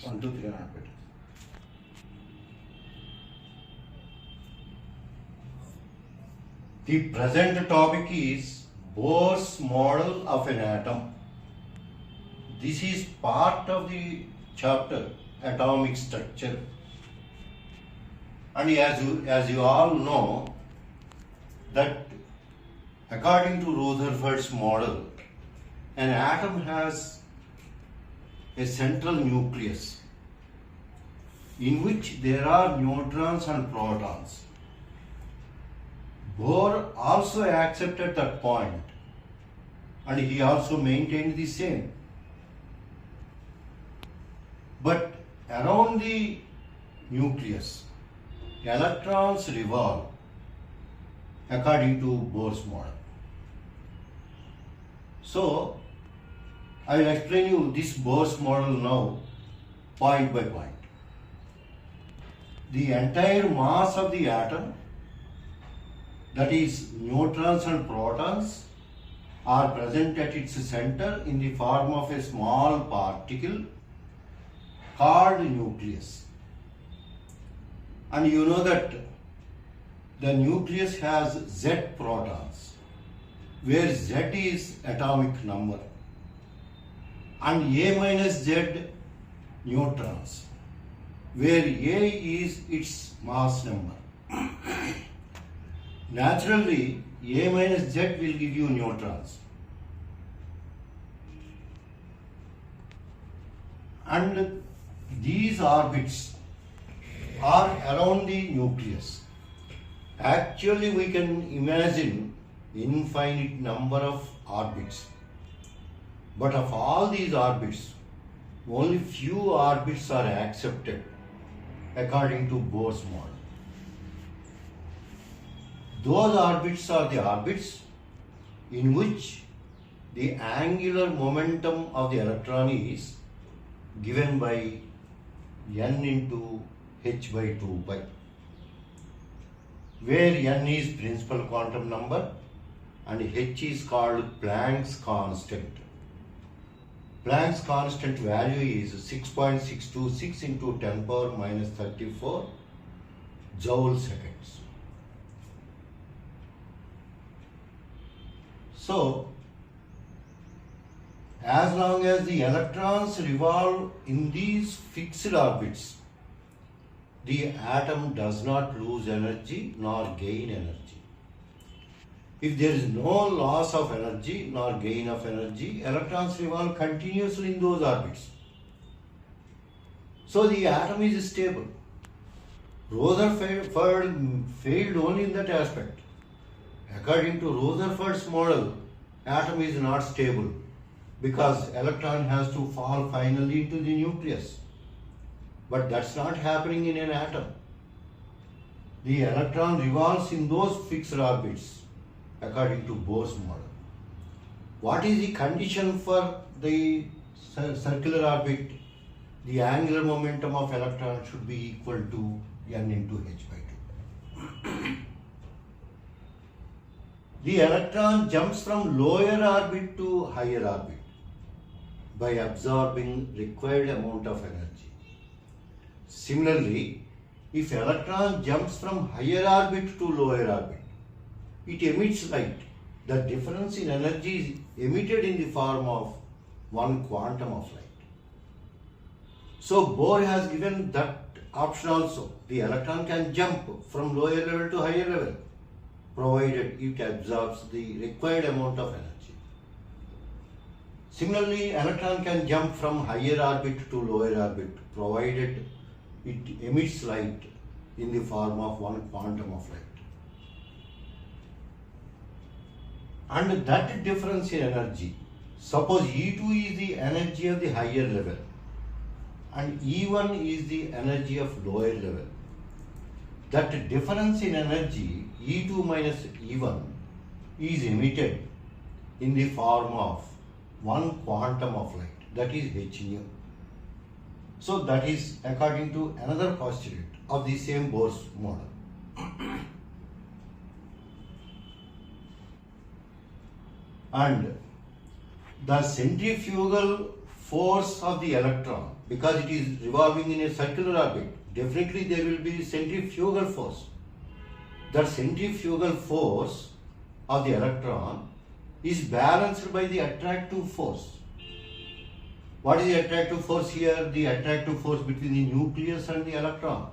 1, 2, 3 not better. The present topic is Bohr's model of an atom. This is part of the chapter atomic structure. And as you all know, that according to Rutherford's model, an atom has a central nucleus in which there are neutrons and protons. Bohr also accepted that point, and he also maintained the same. But around the nucleus, electrons revolve according to Bohr's model. So, I will explain you this Bohr's model now, point by point. The entire mass of the atom, that is neutrons and protons, are present at its center in the form of a small particle called nucleus. And you know that the nucleus has Z protons, where Z is atomic number, and A minus Z neutrons, where A is its mass number. Naturally, A minus Z will give you neutrons. And these orbits are around the nucleus. Actually, we can imagine infinite number of orbits. But of all these orbits, only few orbits are accepted according to Bohr's model. Those orbits are the orbits in which the angular momentum of the electron is given by n into h by 2 pi, where n is principal quantum number and h is called Planck's constant. Planck's constant value is 6.626 into 10 power minus 34 joule seconds. So, as long as the electrons revolve in these fixed orbits, the atom does not lose energy nor gain energy. If there is no loss of energy nor gain of energy, electrons revolve continuously in those orbits. So the atom is stable. Rutherford failed only in that aspect. According to Rutherford's model, atom is not stable because electron has to fall finally into the nucleus. But that's not happening in an atom. The electron revolves in those fixed orbits according to Bohr's model. What is the condition for the circular orbit? The angular momentum of electron should be equal to n into h by 2. The electron jumps from lower orbit to higher orbit by absorbing required amount of energy. Similarly, if electron jumps from higher orbit to lower orbit, it emits light. The difference in energy is emitted in the form of one quantum of light. So Bohr has given that option also. The electron can jump from lower level to higher level, provided it absorbs the required amount of energy. Similarly, electron can jump from higher orbit to lower orbit, provided it emits light in the form of one quantum of light. And that difference in energy, suppose E2 is the energy of the higher level and E1 is the energy of lower level. That difference in energy, E2 minus E1, is emitted in the form of one quantum of light, that is h nu. So that is according to another postulate of the same Bohr's model. And the centrifugal force of the electron, because it is revolving in a circular orbit, definitely there will be centrifugal force. That centrifugal force of the electron is balanced by the attractive force. What is the attractive force here? The attractive force between the nucleus and the electron.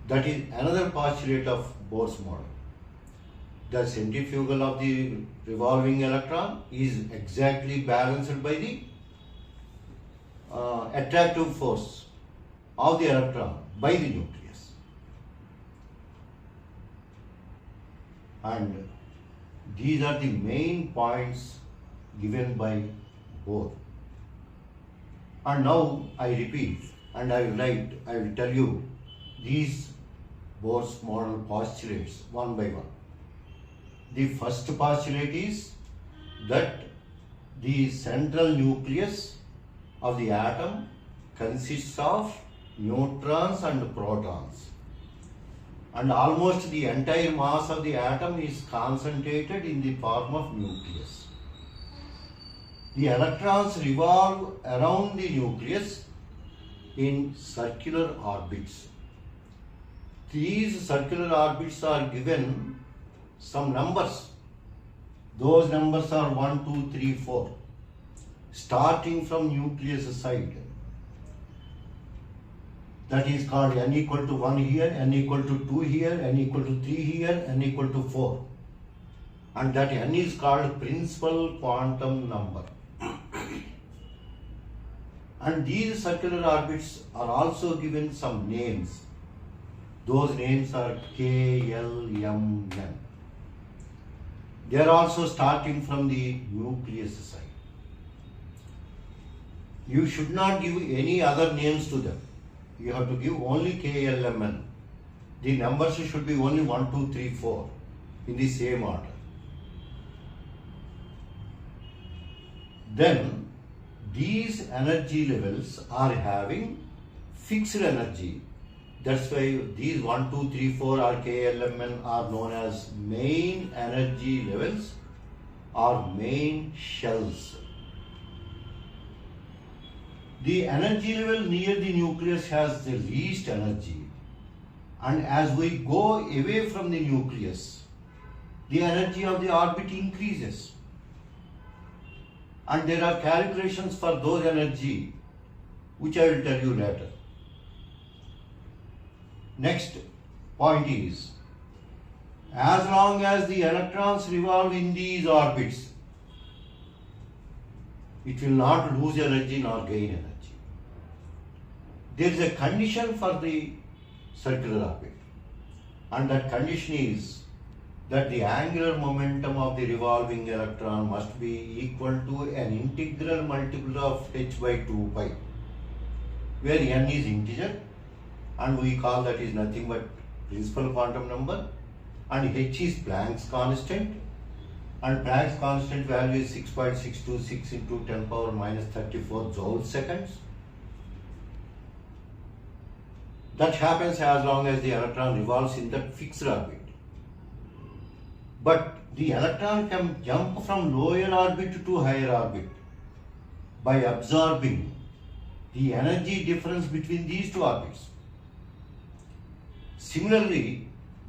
That is another postulate of Bohr's model. The centrifugal of the revolving electron is exactly balanced by the attractive force of the electron by the nucleus. And these are the main points given by Bohr. And now I repeat and I will tell you these Bohr's model postulates one by one. The first postulate is that the central nucleus of the atom consists of neutrons and protons, and almost the entire mass of the atom is concentrated in the form of nucleus. The electrons revolve around the nucleus in circular orbits. These circular orbits are given some numbers. Those numbers are 1, 2, 3, 4, starting from nucleus side. That is called n equal to 1 here, n equal to 2 here, n equal to 3 here, n equal to 4. And that n is called principal quantum number. And these circular orbits are also given some names. Those names are K, L, M, N. They are also starting from the nucleus side. You should not give any other names to them. You have to give only K, L, M, N. The numbers should be only 1, 2, 3, 4 in the same order. Then these energy levels are having fixed energy. That's why these 1, 2, 3, 4 or K, L, M, N are known as main energy levels or main shells. The energy level near the nucleus has the least energy, and as we go away from the nucleus, the energy of the orbit increases. And there are calculations for those energy which I will tell you later. Next point is, as long as the electrons revolve in these orbits, it will not lose energy nor gain energy. There is a condition for the circular orbit, and that condition is that the angular momentum of the revolving electron must be equal to an integral multiple of h by 2 pi, where n is integer and we call that is nothing but principal quantum number, and h is Planck's constant, and Planck's constant value is 6.626 into 10 power minus 34 joule seconds. That happens as long as the electron revolves in that fixed orbit. But the electron can jump from lower orbit to higher orbit by absorbing the energy difference between these two orbits. Similarly,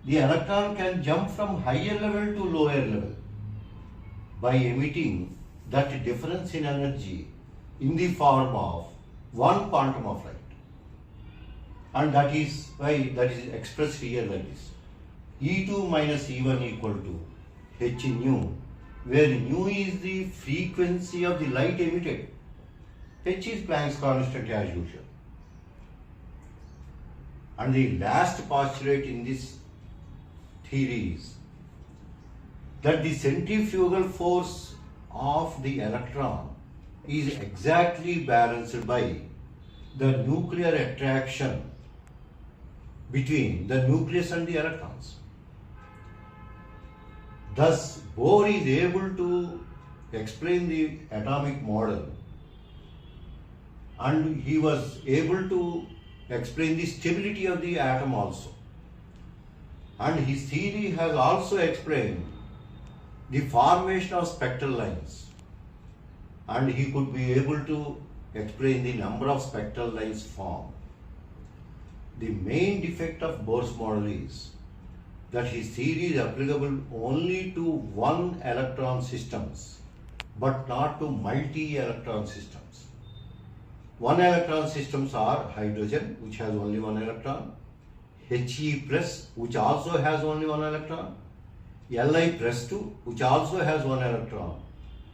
the electron can jump from higher level to lower level by emitting that difference in energy in the form of one quantum of light. And that is why that is expressed here like this. E2 minus E1 equal to h nu, where nu is the frequency of the light emitted. H is Planck's constant as usual. And the last postulate in this theory is that the centrifugal force of the electron is exactly balanced by the nuclear attraction between the nucleus and the electrons. Thus, Bohr is able to explain the atomic model, and he was able to explain the stability of the atom also. And his theory has also explained the formation of spectral lines. and he could be able to explain the number of spectral lines formed. The main defect of Bohr's model is that his theory is applicable only to one electron systems, but not to multi-electron systems. One electron systems are hydrogen, which has only one electron, He+, which also has only one electron, Li+2, which also has one electron,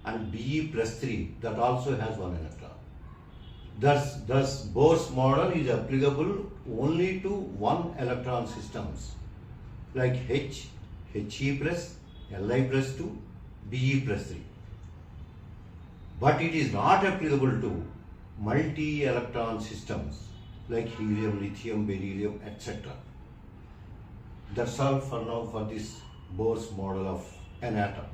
and Be+3, that also has one electron. Thus Bohr's model is applicable only to one electron systems like He+, Li+2, Be+3. But it is not applicable to multi-electron systems like helium, lithium, beryllium, etc. That's all for now for this Bohr's model of an atom.